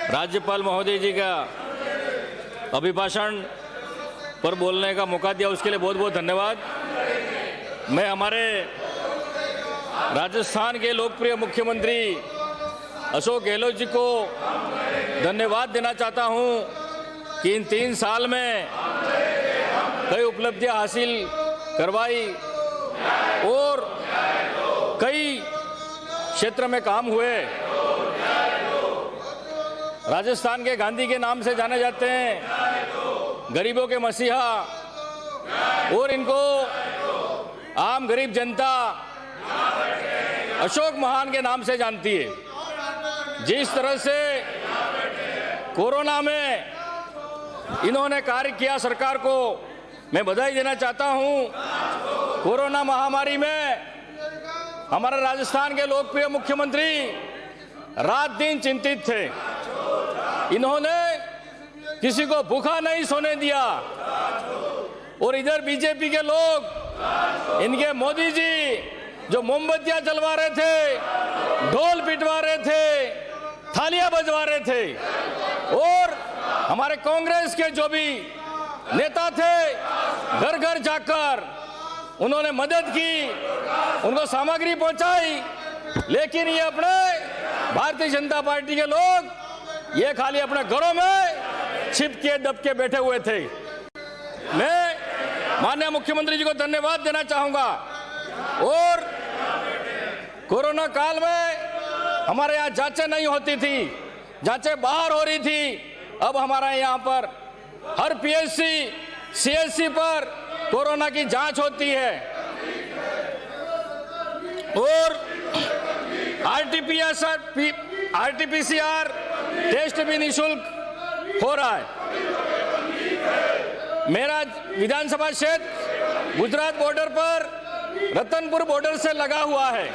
राज्यपाल महोदय जी का अभिभाषण पर बोलने का मौका दिया, उसके लिए बहुत बहुत धन्यवाद। मैं हमारे राजस्थान के लोकप्रिय मुख्यमंत्री अशोक गहलोत जी को धन्यवाद देना चाहता हूं कि इन 3 साल में कई उपलब्धियां हासिल करवाई और कई क्षेत्र में काम हुए। राजस्थान के गांधी के नाम से जाने जाते हैं, गरीबों के मसीहा, और इनको आम गरीब जनता अशोक महान के नाम से जानती है। जिस तरह से कोरोना में इन्होंने कार्य किया, सरकार को मैं बधाई देना चाहता हूं। कोरोना महामारी में हमारे राजस्थान के लोकप्रिय मुख्यमंत्री रात दिन चिंतित थे। इन्होंने किसी को भूखा नहीं सोने दिया। और इधर बीजेपी के लोग, इनके मोदी जी जो मोमबत्तियां जलवा रहे थे, ढोल पिटवा रहे थे, थालियां बजवा रहे थे, और हमारे कांग्रेस के जो भी नेता थे घर घर जाकर उन्होंने मदद की, उनको सामग्री पहुंचाई। लेकिन ये अपने भारतीय जनता पार्टी के लोग ये खाली अपने घरों में छिप के दब के बैठे हुए थे। मैं माननीय मुख्यमंत्री जी को धन्यवाद देना चाहूंगा। और कोरोना काल में हमारे यहाँ जांचें नहीं होती थी, जांचें बाहर हो रही थी। अब हमारा यहाँ पर हर पीएचसी, सीएचसी पर कोरोना की जांच होती है और आरटीपीसीआर टेस्ट भी निःशुल्क हो रहा है। मेरा विधानसभा क्षेत्र गुजरात बॉर्डर पर रतनपुर बॉर्डर से लगा हुआ है।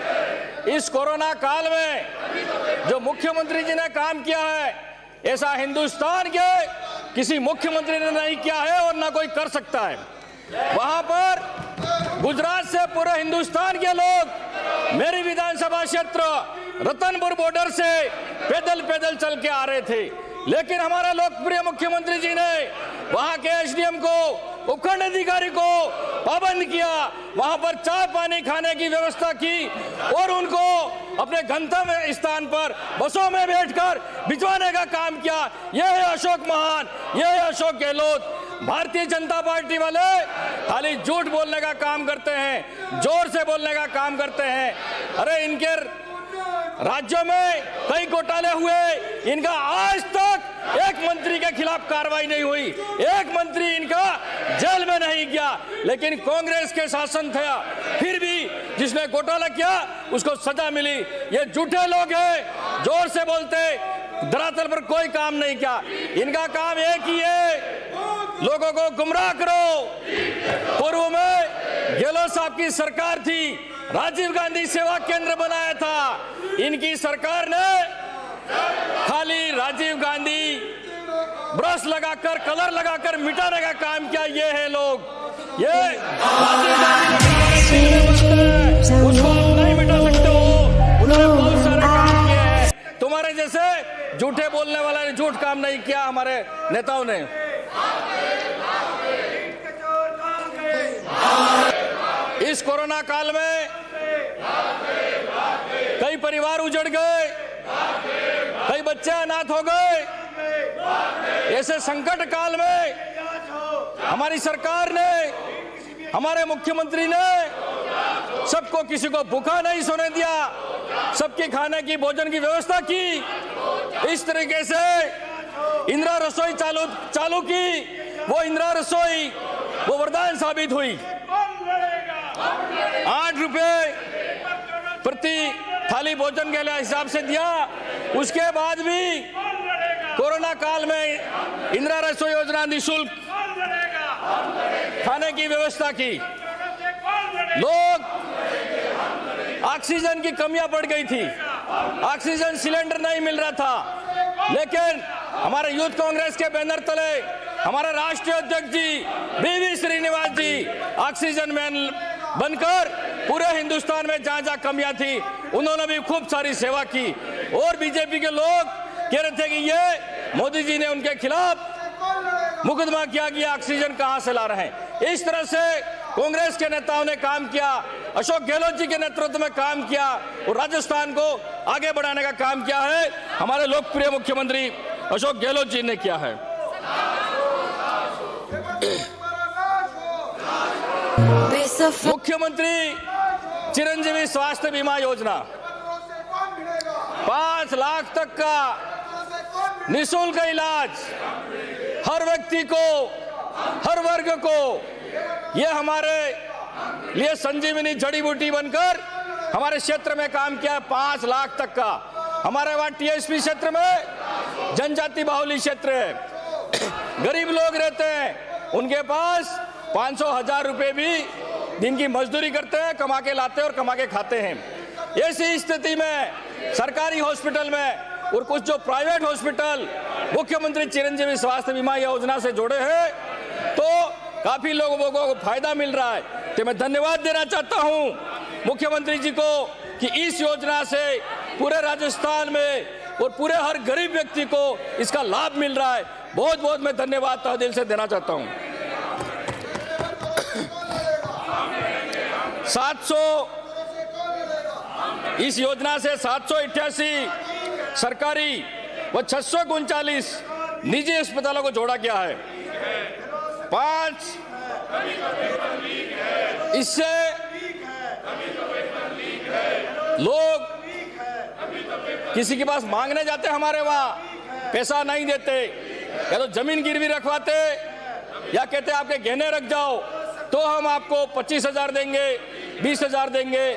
इस कोरोना काल में जो मुख्यमंत्री जी ने काम किया है, ऐसा हिंदुस्तान के किसी मुख्यमंत्री ने नहीं किया है और ना कोई कर सकता है। वहां पर गुजरात से पूरे हिंदुस्तान के लोग मेरी विधानसभा क्षेत्र रतनपुर बॉर्डर से पैदल पैदल चल के आ रहे थे। लेकिन हमारे लोकप्रिय मुख्यमंत्री जी ने वहां के एसडीएम को, उपखंड अधिकारी को पाबंद किया, वहां पर चाय पानी खाने की व्यवस्था की और उनको अपने गंतव्य स्थान पर बसों में बैठकर भिजवाने का काम किया। यह है अशोक महान, यह है अशोक गहलोत। भारतीय जनता पार्टी वाले खाली झूठ बोलने का काम करते हैं, जोर से बोलने का काम करते हैं। अरे इनके राज्यों में कई घोटाले हुए, इनका आज तक एक मंत्री के खिलाफ कार्रवाई नहीं हुई, एक मंत्री इनका जेल में नहीं गया। लेकिन कांग्रेस के शासन था, फिर भी जिसने घोटाला किया उसको सजा मिली। ये झूठे लोग हैं, जोर से बोलते, धरातल पर कोई काम नहीं किया। इनका काम एक ही है, लोगों को गुमराह करो। पूर्व में गहलोत साहब की सरकार थी, राजीव गांधी सेवा केंद्र बनाया था। इनकी सरकार ने खाली राजीव गांधी ब्रश लगाकर, कलर लगाकर मिटाने का काम किया। ये है लोग, ये राजीव गांधी उसको आप नहीं मिटा सकते हो। उन्होंने बहुत सारे काम किए हैं। तुम्हारे जैसे झूठे बोलने वाला ने झूठ काम नहीं किया हमारे नेताओं ने। इस कोरोना काल में कई परिवार उजड़ गए, कई बच्चे अनाथ हो गए। ऐसे संकट काल में हमारी सरकार ने, हमारे मुख्यमंत्री ने सबको, किसी को भूखा नहीं सोने दिया, सबके खाने की, भोजन की व्यवस्था की। इस तरीके से इंदिरा रसोई चालू की। वो इंदिरा रसोई वो वरदान साबित हुई। 8 रुपए प्रति थाली भोजन के लिए हिसाब से दिया। उसके बाद भी कोरोना काल में इंदिरा रसोई योजना निःशुल्क खाने की व्यवस्था की। लोग, ऑक्सीजन की कमियां पड़ गई थी, ऑक्सीजन सिलेंडर नहीं मिल रहा था। लेकिन हमारे यूथ कांग्रेस के बैनर तले हमारे राष्ट्रीय अध्यक्ष ji V Srinivas ji oxygen man बनकर पूरे हिंदुस्तान में जहां जहां कमियां थी उन्होंने भी खूब सारी सेवा की। और बीजेपी के लोग कह रहे थे कि ये मोदी जी ने उनके खिलाफ मुकदमा किया गया, ऑक्सीजन कहां से ला रहे हैं। इस तरह से कांग्रेस के नेताओं ने काम किया, अशोक गहलोत जी के नेतृत्व में काम किया और राजस्थान को आगे बढ़ाने का काम किया है हमारे लोकप्रिय मुख्यमंत्री अशोक गहलोत जी ने किया है। मुख्यमंत्री चिरंजीवी स्वास्थ्य बीमा योजना 5 लाख तक का निःशुल्क इलाज हर व्यक्ति को, हर वर्ग को, यह हमारे लिए संजीवनी जड़ी बूटी बनकर हमारे क्षेत्र में काम किया है। 5 लाख तक का हमारे वहां टीएसपी क्षेत्र में जनजाति बाहुल्य क्षेत्र है, गरीब लोग रहते हैं, उनके पास 500-1000 रुपए भी दिन की मजदूरी करते हैं, कमा के लाते हैं और कमा के खाते हैं। ऐसी स्थिति में सरकारी हॉस्पिटल में और कुछ जो प्राइवेट हॉस्पिटल मुख्यमंत्री चिरंजीवी स्वास्थ्य बीमा योजना से जुड़े हैं, तो काफी लोगों को फायदा मिल रहा है। तो मैं धन्यवाद देना चाहता हूं मुख्यमंत्री जी को कि इस योजना से पूरे राजस्थान में और पूरे हर गरीब व्यक्ति को इसका लाभ मिल रहा है। बहुत बहुत मैं धन्यवाद तहे दिल से देना चाहता हूं। 700 इस योजना से 788 सरकारी व 639 निजी अस्पतालों को जोड़ा गया है। 5 इससे लोग किसी के पास मांगने जाते, हमारे वहां पैसा नहीं देते, या तो जमीन गिरवी रखवाते या कहते आपके गहने रख जाओ तो हम आपको 25,000 देंगे, 20,000 देंगे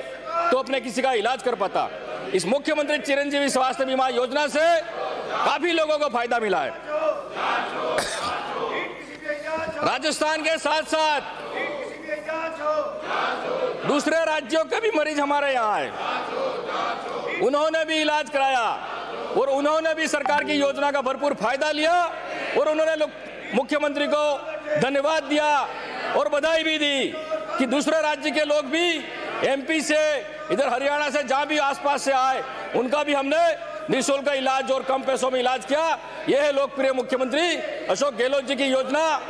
तो अपने किसी का इलाज कर पाता। इस मुख्यमंत्री चिरंजीवी स्वास्थ्य बीमा योजना से काफी लोगों को फायदा मिला है। राजस्थान के साथ साथ दूसरे राज्यों के भी मरीज हमारे यहाँ आए, उन्होंने भी इलाज कराया और उन्होंने भी सरकार की योजना का भरपूर फायदा लिया और उन्होंने मुख्यमंत्री को धन्यवाद दिया और बधाई भी दी कि दूसरे राज्य के लोग भी एमपी से, इधर हरियाणा से, जहां भी आसपास से आए, उनका भी हमने निःशुल्क इलाज और कम पैसों में इलाज किया। यह है लोकप्रिय मुख्यमंत्री अशोक गहलोत जी की योजना।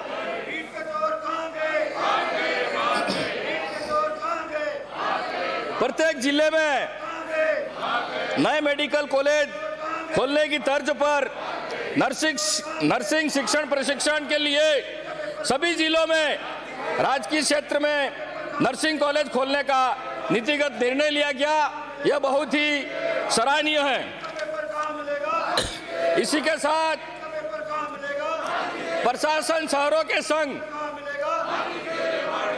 प्रत्येक जिले में नए मेडिकल कॉलेज खोलने की तर्ज पर नर्सिंग शिक्षण प्रशिक्षण के लिए सभी जिलों में राजकीय क्षेत्र में नर्सिंग कॉलेज खोलने का नीतिगत निर्णय लिया गया। यह बहुत ही सराहनीय है। इसी के साथ प्रशासन शहरों के संग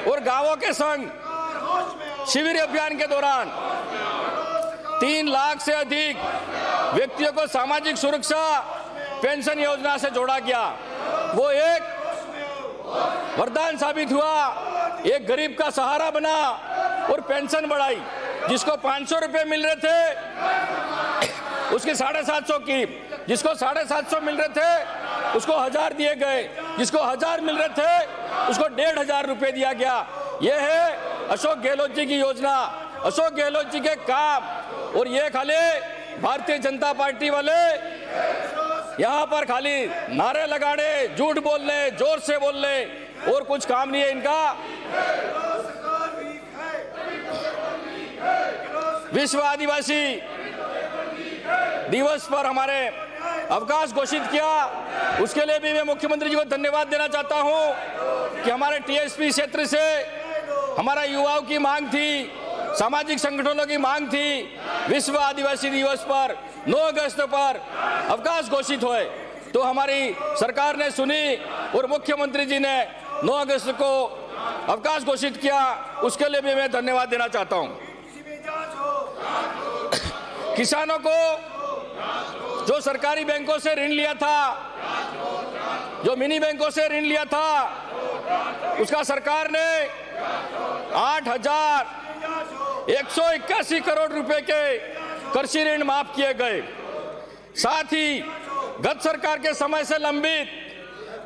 और गांवों के संग शिविर अभियान के दौरान 3 लाख से अधिक व्यक्तियों को सामाजिक सुरक्षा पेंशन योजना से जोड़ा गया। वो एक वरदान साबित हुआ, एक गरीब का सहारा बना और पेंशन बढ़ाई। जिसको 500 रुपए मिल रहे थे उसके 750 की, जिसको 750 मिल रहे थे उसको 1000 दिए गए, जिसको 1000 मिल रहे थे उसको 1500 रुपए दिया गया। यह है अशोक गहलोत जी की योजना, अशोक गहलोत जी के काम। और ये खाली भारतीय जनता पार्टी वाले यहाँ पर खाली नारे लगाने, झूठ बोलने, जोर से बोलने और कुछ काम नहीं है इनका। विश्व आदिवासी दिवस पर हमारे अवकाश घोषित किया, उसके लिए भी मैं मुख्यमंत्री जी को धन्यवाद देना चाहता हूं कि हमारे टीएसपी क्षेत्र से हमारा युवाओं की मांग थी, सामाजिक संगठनों की मांग थी, विश्व आदिवासी दिवस पर 9 अगस्त पर अवकाश घोषित हुए तो हमारी सरकार ने सुनी और मुख्यमंत्री जी ने 9 अगस्त को अवकाश घोषित किया। उसके लिए भी मैं धन्यवाद देना चाहता हूं। किसानों को जो सरकारी बैंकों से ऋण लिया था, जो मिनी बैंकों से ऋण लिया था, उसका सरकार ने 8,181 करोड़ रुपए के कृषि ऋण माफ किए गए। साथ ही गत सरकार के समय से लंबित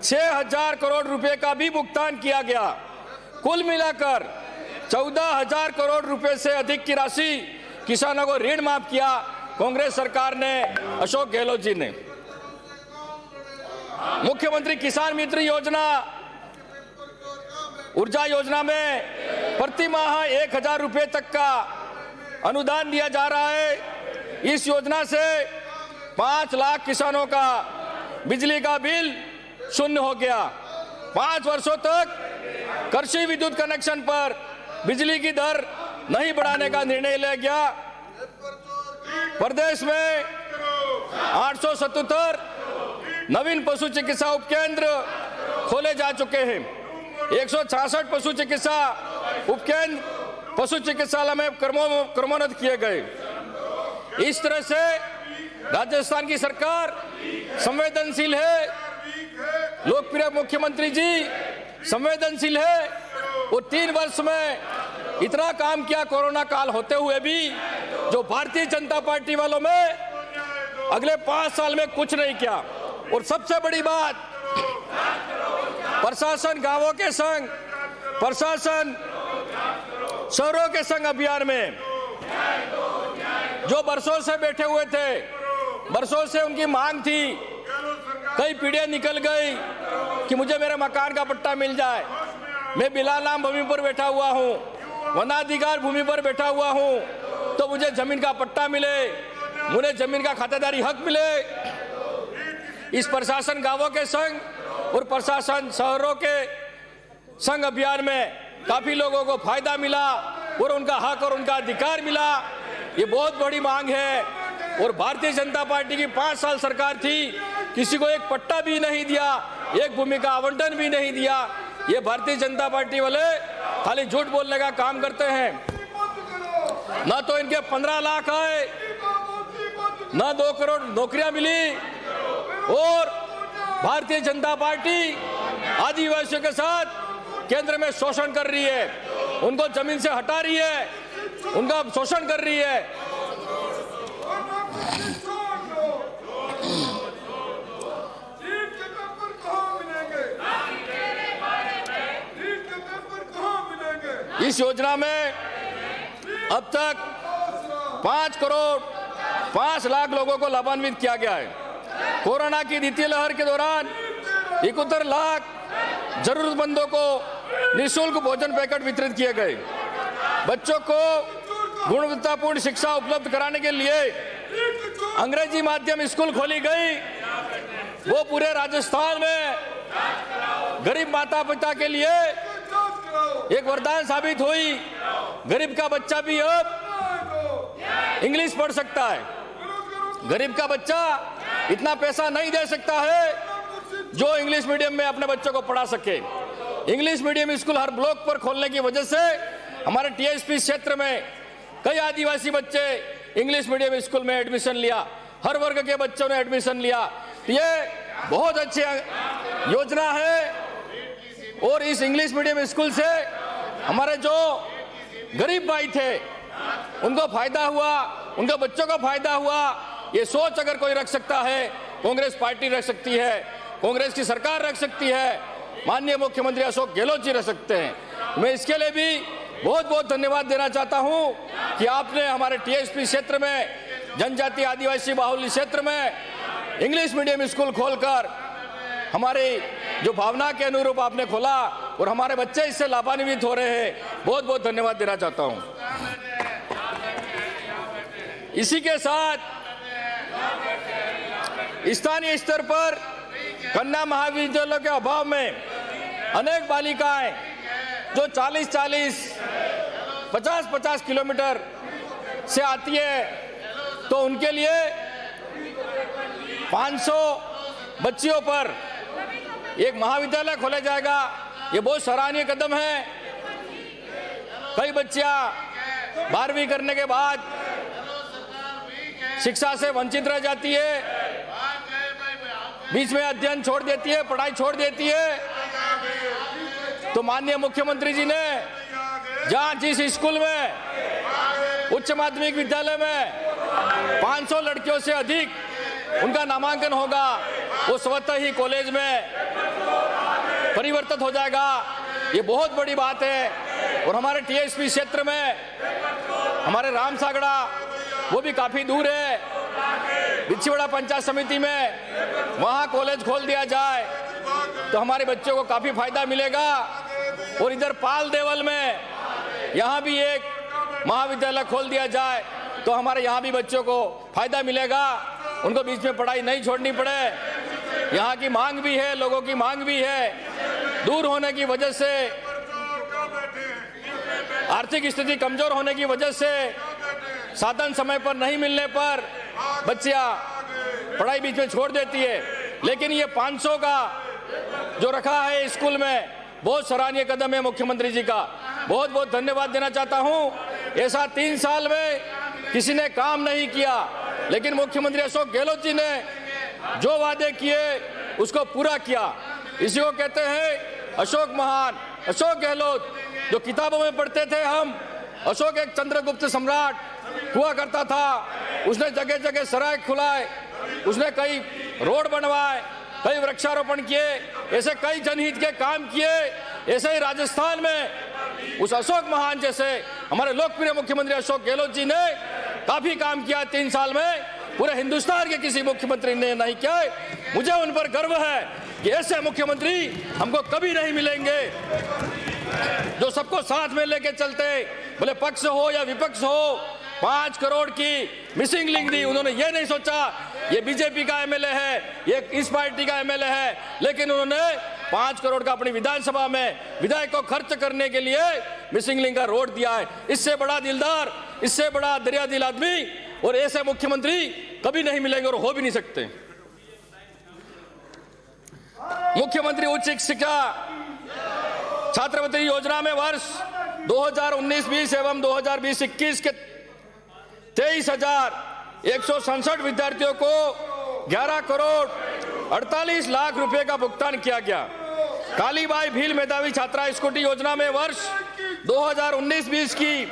6,000 करोड़ रुपए का भी भुगतान किया गया। कुल मिलाकर 14,000 करोड़ रुपए से अधिक की राशि किसानों को ऋण माफ किया कांग्रेस सरकार ने, अशोक गहलोत जी ने। मुख्यमंत्री किसान मित्र योजना, ऊर्जा योजना में प्रति माह 1000 रुपये तक का अनुदान दिया जा रहा है। इस योजना से 5 लाख किसानों का बिजली का बिल शून्य हो गया। 5 वर्षों तक कृषि विद्युत कनेक्शन पर बिजली की दर नहीं बढ़ाने का निर्णय लिया गया। प्रदेश में 877 नवीन पशु चिकित्सा उपकेंद्र खोले जा चुके हैं। 166 पशु चिकित्सा उपकेंद्र पशु चिकित्सालय में क्रमोन्नत किए गए। इस तरह से राजस्थान की सरकार संवेदनशील है, लोकप्रिय मुख्यमंत्री जी संवेदनशील है। वो 3 वर्ष में इतना काम किया कोरोना काल होते हुए भी, जो भारतीय जनता पार्टी वालों में अगले 5 साल में कुछ नहीं किया। और सबसे बड़ी बात, प्रशासन गांवों के संग, प्रशासन शहरों के संग अभियान में जो बरसों से बैठे हुए थे, बरसों से उनकी मांग थी, कई पीढ़ियां निकल गई कि मुझे मेरे मकान का पट्टा मिल जाए। मैं बिलानाम भूमि पर बैठा हुआ हूँ, वनाधिकार भूमि पर बैठा हुआ हूँ, तो मुझे जमीन का पट्टा मिले, मुझे जमीन का खातेदारी हक मिले। इस प्रशासन गांवों के संग और प्रशासन शहरों के संग अभियान में काफी लोगों को फायदा मिला और उनका हक और उनका अधिकार मिला। ये बहुत बड़ी मांग है। और भारतीय जनता पार्टी की 5 साल सरकार थी, किसी को एक पट्टा भी नहीं दिया, एक भूमि का आवंटन भी नहीं दिया। ये भारतीय जनता पार्टी वाले खाली झूठ बोलने का काम करते हैं। ना तो इनके 15 लाख आए, ना 2 करोड़ नौकरियां मिली। और भारतीय जनता पार्टी आदिवासियों के साथ केंद्र में शोषण कर रही है, उनको जमीन से हटा रही है, उनका शोषण कर रही है। इस योजना में अब तक 5 करोड़ 5 लाख लोगों को लाभान्वित किया गया है। कोरोना की द्वितीय लहर के दौरान 71 लाख जरूरतमंदों को निःशुल्क भोजन पैकेट वितरित किए गए। बच्चों को गुणवत्तापूर्ण शिक्षा उपलब्ध कराने के लिए अंग्रेजी माध्यम स्कूल खोली गई। वो पूरे राजस्थान में गरीब माता पिता के लिए एक वरदान साबित हुई। गरीब का बच्चा भी अब इंग्लिश पढ़ सकता है। गरीब का बच्चा इतना पैसा नहीं दे सकता है जो इंग्लिश मीडियम में अपने बच्चों को पढ़ा सके। इंग्लिश मीडियम स्कूल हर ब्लॉक पर खोलने की वजह से हमारे टीएसपी क्षेत्र में कई आदिवासी बच्चे इंग्लिश मीडियम स्कूल में एडमिशन लिया। हर वर्ग के बच्चों ने एडमिशन लिया। ये बहुत अच्छी योजना है। और इस इंग्लिश मीडियम स्कूल से हमारे जो गरीब भाई थे उनको फायदा हुआ, उनके बच्चों को फायदा हुआ। ये सोच अगर कोई रख सकता है, कांग्रेस पार्टी रख सकती है, कांग्रेस की सरकार रख सकती है, माननीय मुख्यमंत्री अशोक गहलोत जी रख सकते हैं। मैं इसके लिए भी बहुत बहुत धन्यवाद देना चाहता हूं कि आपने हमारे टीएसपी क्षेत्र में, जनजाति आदिवासी बाहुल्य क्षेत्र में इंग्लिश मीडियम स्कूल खोलकर हमारी जो भावना के अनुरूप आपने खोला और हमारे बच्चे इससे लाभान्वित हो रहे हैं। बहुत बहुत धन्यवाद देना चाहता हूं। इसी के साथ स्थानीय स्तर पर कन्या महाविद्यालयों के अभाव में अनेक बालिकाएं जो 40-40, 50-50 किलोमीटर से आती है, तो उनके लिए 500 बच्चियों पर एक महाविद्यालय खोला जाएगा। ये बहुत सराहनीय कदम है। कई बच्चियां 12वीं करने के बाद शिक्षा से वंचित रह जाती है, बीच में अध्ययन छोड़ देती है, पढ़ाई छोड़ देती है। तो माननीय मुख्यमंत्री जी ने जहां जिस स्कूल में, उच्च माध्यमिक विद्यालय में 500 लड़कियों से अधिक उनका नामांकन होगा, वो स्वतः ही कॉलेज में परिवर्तित हो जाएगा। ये बहुत बड़ी बात है। और हमारे टीएसपी क्षेत्र में हमारे रामसागड़ा, वो भी काफी दूर है, बिछवाड़ा पंचायत समिति में वहां कॉलेज खोल दिया जाए तो हमारे बच्चों को काफी फायदा मिलेगा। और इधर पाल देवल में यहाँ भी एक महाविद्यालय खोल दिया जाए तो हमारे यहाँ भी बच्चों को फायदा मिलेगा, उनको बीच में पढ़ाई नहीं छोड़नी पड़े। यहाँ की मांग भी है, लोगों की मांग भी है। दूर होने की वजह से, आर्थिक स्थिति कमजोर होने की वजह से, साधन समय पर नहीं मिलने पर बच्चियां पढ़ाई बीच में छोड़ देती है। लेकिन ये 500 का जो रखा है स्कूल में, बहुत सराहनीय कदम है मुख्यमंत्री जी का, बहुत बहुत धन्यवाद देना चाहता हूं। ऐसा 3 साल में किसी ने काम नहीं किया, लेकिन मुख्यमंत्री अशोक गहलोत जी ने जो वादे किए उसको पूरा किया। इसी को कहते हैं अशोक महान, अशोक गहलोत। जो किताबों में पढ़ते थे हम, अशोक एक चंद्रगुप्त सम्राट हुआ करता था, उसने जगह जगह सराय खुलाए, उसने कई रोड बनवाए, कई वृक्षारोपण किए, ऐसे कई जनहित के काम किए। ऐसे ही राजस्थान में उस अशोक महान जैसे हमारे लोकप्रिय मुख्यमंत्री अशोक गहलोत जी ने काफी काम किया 3 साल में, पूरे हिंदुस्तान के किसी मुख्यमंत्री ने नहीं किया। मुझे उन पर गर्व है कि ऐसे मुख्यमंत्री हमको कभी नहीं मिलेंगे, जो सबको साथ में लेके चलते, भले पक्ष हो या विपक्ष हो। 5 करोड़ की मिसिंग लिंक दी, उन्होंने ये नहीं सोचा ये बीजेपी का एमएलए है, ये इस पार्टी का एमएलए है, लेकिन उन्होंने 5 करोड़ का अपनी विधानसभा में विधायक को खर्च करने के लिए मिसिंग लिंक का रोड दिया है। इससे बड़ा दिलदार, इससे बड़ा दरिया दिल आदमी और ऐसे मुख्यमंत्री कभी नहीं मिलेंगे और हो भी नहीं सकते। मुख्यमंत्री उच्च शिक्षा छात्रवृत्ति योजना में वर्ष 2019-20 एवं 2020-21 के 23,167 विद्यार्थियों को 11 करोड़ 48 लाख रुपए का भुगतान किया गया। कालीबाई भील मेधावी छात्रा स्कूटी योजना में वर्ष 2019-20 की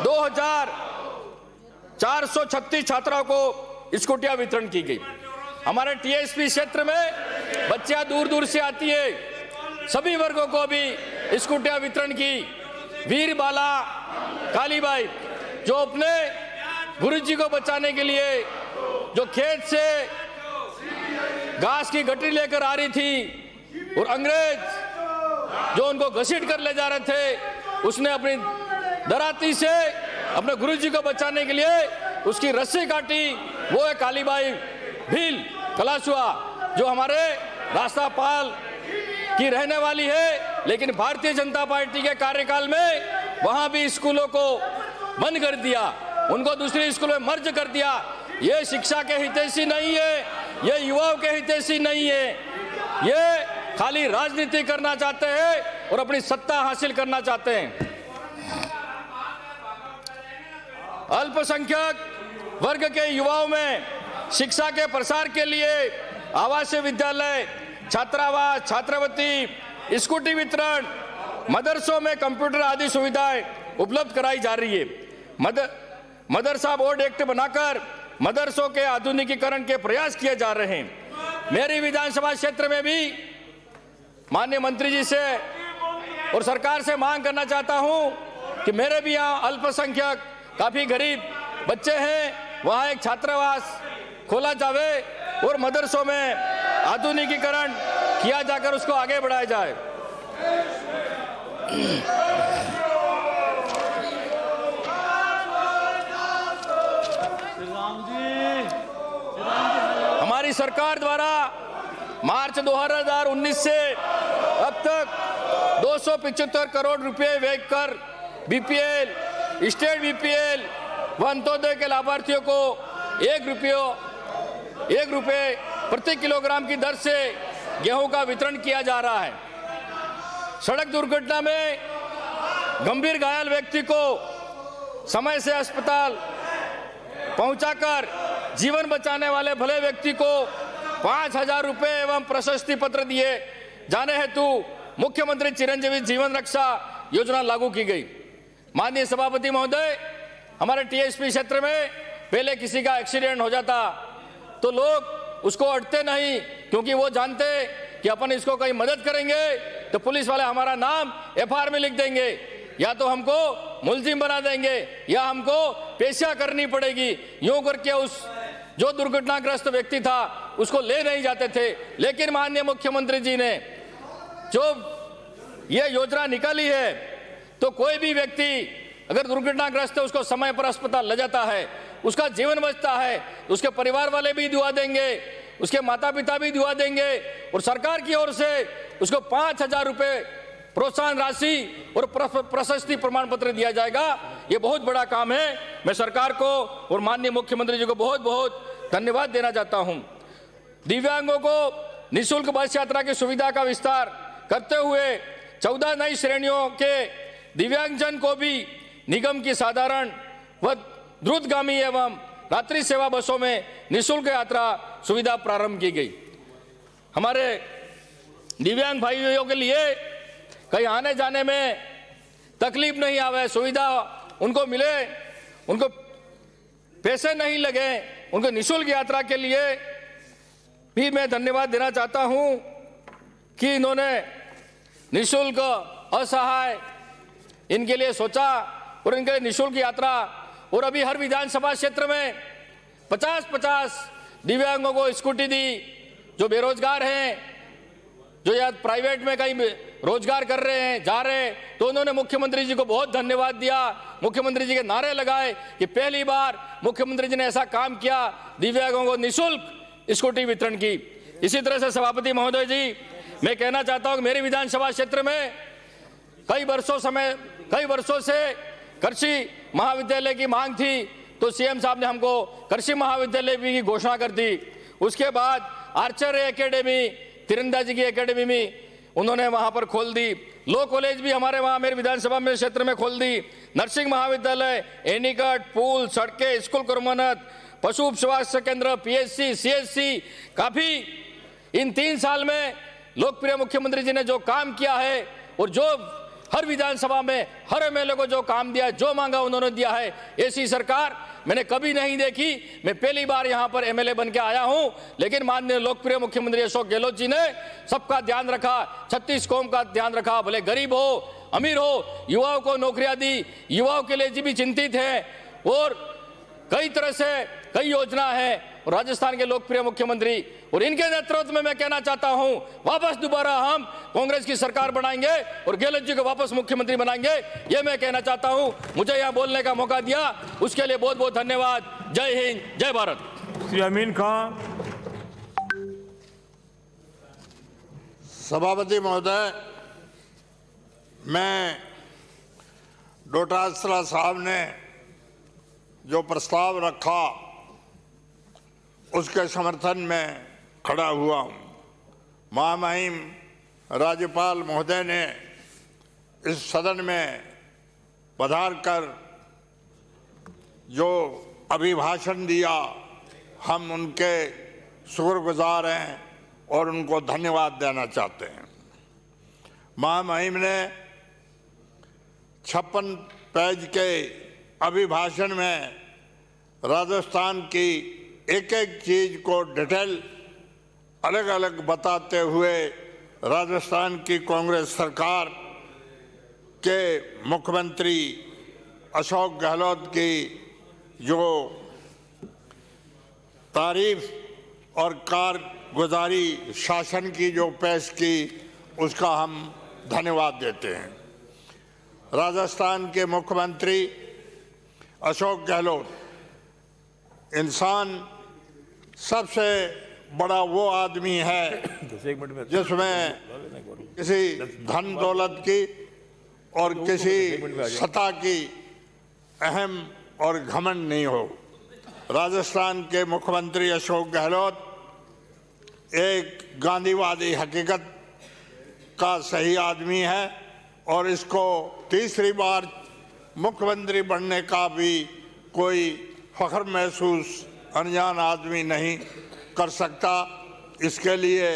2,436 छात्राओं को स्कूटियां वितरण की गई। हमारे टीएसपी क्षेत्र में बच्चियां दूर दूर से आती है, सभी वर्गों को भी स्कूटियां वितरण की। वीर बाला कालीबाई जो अपने गुरुजी को बचाने के लिए जो खेत से घास की गठरी लेकर आ रही थी और अंग्रेज जो उनको घसीट कर ले जा रहे थे, उसने अपनी दराती से अपने गुरुजी को बचाने के लिए उसकी रस्सी काटी। वो है कालीबाई भील कलाशुआ, जो हमारे रास्तापाल की रहने वाली है, लेकिन भारतीय जनता पार्टी के कार्यकाल में वहां भी स्कूलों को बंद कर दिया, उनको दूसरी स्कूल में मर्ज कर दिया। ये शिक्षा के हितैषी नहीं है, ये युवाओं के हितैषी नहीं है, ये खाली राजनीति करना चाहते हैं और अपनी सत्ता हासिल करना चाहते हैं। अल्पसंख्यक वर्ग के युवाओं में शिक्षा के प्रसार के लिए आवासीय विद्यालय, छात्रावास, छात्रवृत्ति, स्कूटी वितरण, मदरसों में कंप्यूटर आदि सुविधाएं उपलब्ध कराई जा रही है। मदरसा बोर्ड एक्ट बनाकर मदरसों के आधुनिकीकरण के प्रयास किए जा रहे हैं। मेरी विधानसभा क्षेत्र में भी माननीय मंत्री जी से और सरकार से मांग करना चाहता हूं कि मेरे भी यहाँ अल्पसंख्यक काफी गरीब बच्चे हैं, वहाँ एक छात्रावास खोला जावे और मदरसों में आधुनिकीकरण किया जाकर उसको आगे बढ़ाया जाए। हमारी सरकार द्वारा मार्च 2019 से अब तक 275 करोड़ रुपए व्यय कर बीपीएल, स्टेट बीपीएल व अंत्योदय के लाभार्थियों को 1 रुपये प्रति किलोग्राम की दर से गेहूं का वितरण किया जा रहा है। सड़क दुर्घटना में गंभीर घायल व्यक्ति को समय से अस्पताल पहुंचाकर जीवन बचाने वाले भले व्यक्ति को 5,000 रुपए एवं प्रशस्ति पत्र दिए जाने हेतु मुख्यमंत्री चिरंजीवी जीवन रक्षा योजना लागू की गई। माननीय सभापति महोदय, हमारे टीएसपी क्षेत्र में पहले किसी का एक्सीडेंट हो जाता तो लोग उसको अटते नहीं, क्योंकि वो जानते कि अपन इसको कहीं मदद करेंगे तो पुलिस वाले हमारा नाम एफआईआर में लिख देंगे, या तो हमको मुलजिम बना देंगे या हमको पेशिया करनी पड़ेगी। यूं करके उस जो दुर्घटनाग्रस्त व्यक्ति था उसको ले नहीं जाते थे, लेकिन माननीय मुख्यमंत्री जी ने जो ये योजना निकाली है तो कोई भी व्यक्ति अगर दुर्घटनाग्रस्त है उसको समय पर अस्पताल ले जाता है, उसका जीवन बचता है, उसके परिवार वाले भी दुआ देंगे, उसके माता पिता भी दुआ देंगे और सरकार की ओर से उसको 5,000 रुपये प्रोत्साहन राशि और प्रशस्ति प्रमाण पत्र दिया जाएगा। ये बहुत बड़ा काम है। मैं सरकार को और माननीय मुख्यमंत्री जी को बहुत बहुत धन्यवाद देना चाहता हूं। दिव्यांगों को निःशुल्क बस यात्रा की सुविधा का विस्तार करते हुए 14 नई श्रेणियों के दिव्यांगजन को भी निगम की साधारण व द्रुतगामी एवं रात्रि सेवा बसों में निःशुल्क यात्रा सुविधा प्रारंभ की गई। हमारे दिव्यांग भाइयों के लिए कहीं आने जाने में तकलीफ नहीं आवे, सुविधा उनको मिले, उनको पैसे नहीं लगे, उनको निःशुल्क यात्रा के लिए भी मैं धन्यवाद देना चाहता हूं कि इन्होंने निःशुल्क असहाय इनके लिए सोचा और इनके लिए निःशुल्क यात्रा। और अभी हर विधानसभा क्षेत्र में 50-50 दिव्यांगों को स्कूटी दी। जो बेरोजगार हैं, जो या प्राइवेट में कहीं रोजगार कर रहे हैं, जा रहे हैं, तो उन्होंने मुख्यमंत्री जी को बहुत धन्यवाद दिया, मुख्यमंत्री जी के नारे लगाए कि पहली बार मुख्यमंत्री जी ने ऐसा काम किया, दिव्यांगों को निःशुल्क स्कूटी वितरण की। इसी तरह से सभापति महोदय जी, मैं कहना चाहता हूं कि मेरे विधानसभा क्षेत्र में कई वर्षों से कृषि महाविद्यालय की मांग थी, तो सीएम साहब ने हमको कृषि महाविद्यालय की घोषणा कर दी। उसके बाद आर्चरी एकेडमी, तीरंदाजी की एकेडमी में उन्होंने वहां पर खोल दी। लॉ कॉलेज भी हमारे वहां मेरे विधानसभा में क्षेत्र में खोल दी। नर्सिंग महाविद्यालय, एनीकट, पुल, सड़कें, स्कूल क्रमोन्नत, पशु स्वास्थ्य केंद्र, पीएचसी, सीएचसी, काफी इन 3 साल में लोकप्रिय मुख्यमंत्री जी ने जो काम किया है और जो हर विधानसभा में हर एमएलए को जो काम दिया, जो मांगा उन्होंने दिया है, ऐसी सरकार मैंने कभी नहीं देखी। मैं पहली बार यहां पर एमएलए बन के आया हूं, लेकिन माननीय लोकप्रिय मुख्यमंत्री अशोक गहलोत जी ने सबका ध्यान रखा, 36 कौम का ध्यान रखा, भले गरीब हो अमीर हो, युवाओं को नौकरियां दी, युवाओं के लिए जी भी चिंतित है और कई तरह से कई योजना है। और राजस्थान के लोकप्रिय मुख्यमंत्री और इनके नेतृत्व में मैं कहना चाहता हूं, वापस दोबारा हम कांग्रेस की सरकार बनाएंगे और गहलोत जी को वापस मुख्यमंत्री बनाएंगे, ये मैं कहना चाहता हूं। मुझे यहां बोलने का मौका दिया उसके लिए बहुत बहुत धन्यवाद। जय हिंद, जय भारत। श्री अमीन खां। सभापति महोदय, मैं डोटासरा साहब ने जो प्रस्ताव रखा उसके समर्थन में खड़ा हुआ हूँ। महामहिम राज्यपाल महोदय ने इस सदन में पधार कर जो अभिभाषण दिया, हम उनके शुक्रगुजार हैं और उनको धन्यवाद देना चाहते हैं। महामहिम ने 56 पेज के अभिभाषण में राजस्थान की एक एक चीज को डिटेल अलग अलग बताते हुए राजस्थान की कांग्रेस सरकार के मुख्यमंत्री अशोक गहलोत की जो तारीफ और कारगुजारी शासन की जो पेश की, उसका हम धन्यवाद देते हैं। राजस्थान के मुख्यमंत्री अशोक गहलोत इंसान सबसे बड़ा वो आदमी है जिसमें किसी धन दौलत की और किसी सत्ता की अहम और घमंड नहीं हो। राजस्थान के मुख्यमंत्री अशोक गहलोत एक गांधीवादी हकीकत का सही आदमी है और इसको तीसरी बार मुख्यमंत्री बनने का भी कोई फख्र महसूस अनजान आदमी नहीं कर सकता। इसके लिए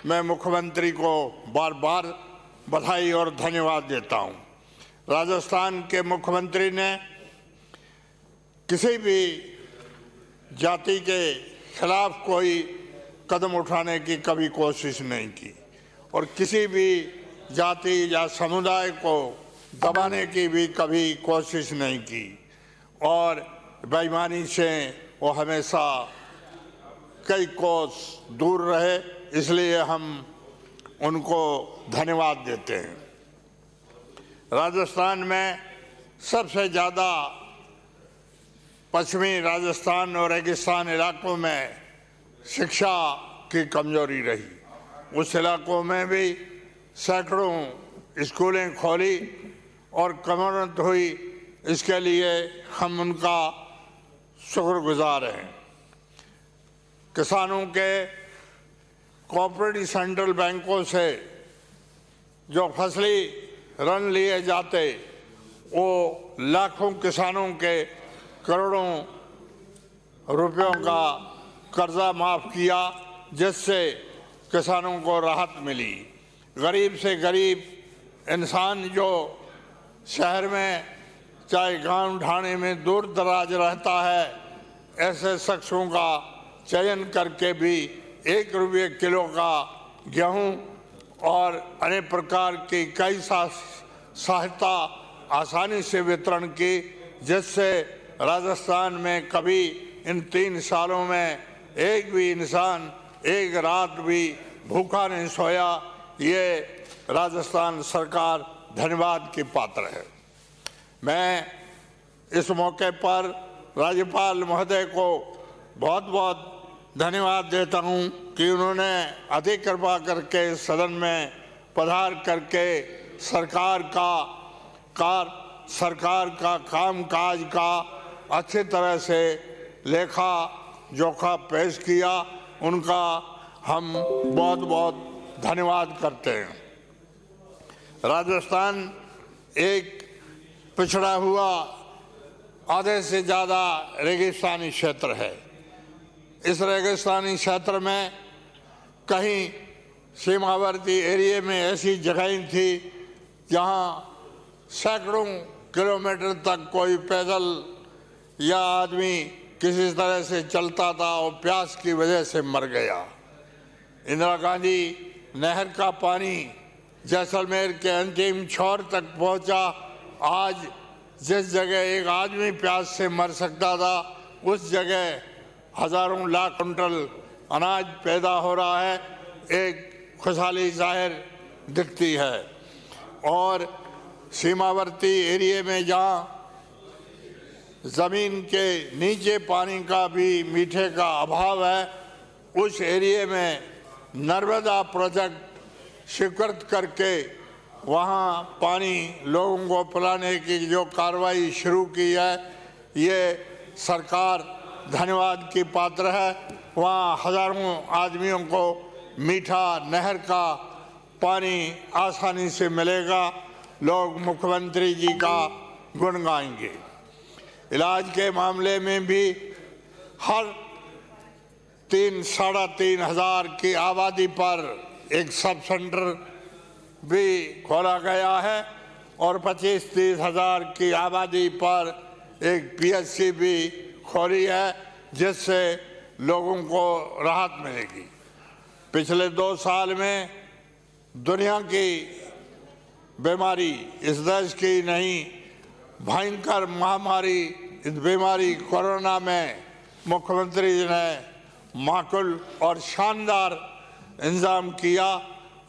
मैं मुख्यमंत्री को बार बार बधाई और धन्यवाद देता हूं। राजस्थान के मुख्यमंत्री ने किसी भी जाति के खिलाफ कोई कदम उठाने की कभी कोशिश नहीं की और किसी भी जाति या समुदाय को दबाने की भी कभी कोशिश नहीं की और बेईमानी से वो हमेशा कई कोस दूर रहे, इसलिए हम उनको धन्यवाद देते हैं। राजस्थान में सबसे ज़्यादा पश्चिमी राजस्थान और रेगिस्तान इलाकों में शिक्षा की कमजोरी रही। उस इलाकों में भी सैकड़ों स्कूलें खोली और कमरत हुई, इसके लिए हम उनका शुक्रगुजार हैं। किसानों के कोऑपरेटिव सेंट्रल बैंकों से जो फसली ऋण लिए जाते, वो लाखों किसानों के करोड़ों रुपयों का कर्जा माफ़ किया, जिससे किसानों को राहत मिली। गरीब से गरीब इंसान जो शहर में चाहे गांव ढाणे में दूर दराज रहता है, ऐसे शख्सों का चयन करके भी 1 रुपये किलो का गेहूं और अनेक प्रकार की कई सहायता आसानी से वितरण की, जिससे राजस्थान में कभी इन 3 सालों में एक भी इंसान एक रात भी भूखा नहीं सोया। ये राजस्थान सरकार धन्यवाद की पात्र है। मैं इस मौके पर राज्यपाल महोदय को बहुत बहुत धन्यवाद देता हूं कि उन्होंने अधिक कृपा करके सदन में पधार करके सरकार का कामकाज का अच्छी तरह से लेखा जोखा पेश किया। उनका हम बहुत बहुत धन्यवाद करते हैं। राजस्थान एक पिछड़ा हुआ आधे से ज़्यादा रेगिस्तानी क्षेत्र है। इस रेगिस्तानी क्षेत्र में कहीं सीमावर्ती एरिया में ऐसी जगहें थी जहां सैकड़ों किलोमीटर तक कोई पैदल या आदमी किसी तरह से चलता था और प्यास की वजह से मर गया। इंदिरा गांधी नहर का पानी जैसलमेर के अंतिम छोर तक पहुंचा। आज जिस जगह एक आदमी प्यास से मर सकता था, उस जगह हजारों लाख कुंटल अनाज पैदा हो रहा है। एक खुशहाली जाहिर दिखती है। और सीमावर्ती एरिया में जहाँ ज़मीन के नीचे पानी का भी मीठे का अभाव है, उस एरिया में नर्मदा प्रोजेक्ट स्वीकृत करके वहाँ पानी लोगों को पिलाने की जो कार्रवाई शुरू की है, ये सरकार धन्यवाद की पात्र है। वहाँ हजारों आदमियों को मीठा नहर का पानी आसानी से मिलेगा। लोग मुख्यमंत्री जी का गुण गाएंगे। इलाज के मामले में भी हर 3-3.5 हज़ार की आबादी पर एक सब सेंटर भी खोला गया है और 25-30 हज़ार की आबादी पर एक PHC भी खोली है, जिससे लोगों को राहत मिलेगी। पिछले 2 साल में दुनिया की बीमारी, इस देश की नहीं, भयंकर महामारी, इस बीमारी कोरोना में मुख्यमंत्री जी ने माकूल और शानदार इंतजाम किया।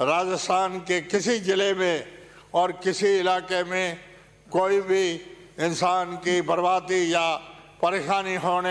राजस्थान के किसी ज़िले में और किसी इलाके में कोई भी इंसान की बर्बादी या परेशानी होने